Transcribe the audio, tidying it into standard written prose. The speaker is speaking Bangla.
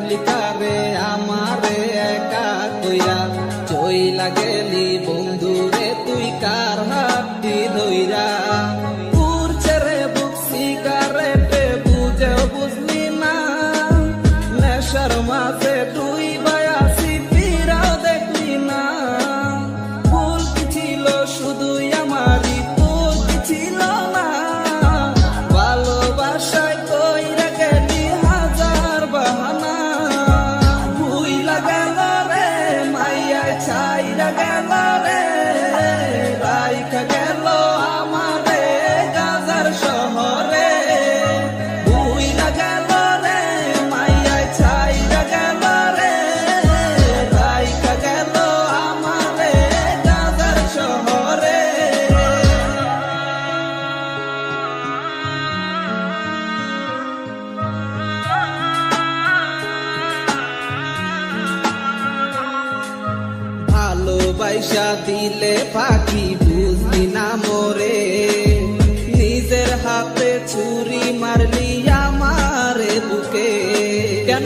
রাখলি কারে আমারে একা কইরা, চইলা গেলি বন্ধুরে তুই কার হাতটি ধইরা। উড়ছে রে বুক সিগারেটে বুঝেও বুঝলি না, নেশার মাঝে তুই বায়াসি ফিরাও দেখলি না। ভুল কি ছিল শুধুই আমারই, ভুল কি ছিল না। ভালোবাসায় কইরা গেলি হাজার বাহানা, ভুইলা গেল রে মাইয়ায় ছাইরা গেল রে, রাইখা গেল আমারে গাজার শহরে। ভুইলা গেল রে মাইয়ায় ছাইরা গেল রে, রাইখা গেল আমারে গাজার শহরে। ভালোবাসা দিলে ফাঁকি বুঝলি না মোরে, নিজের হাতে ছুরি মারলি আমারে বুকে। কেন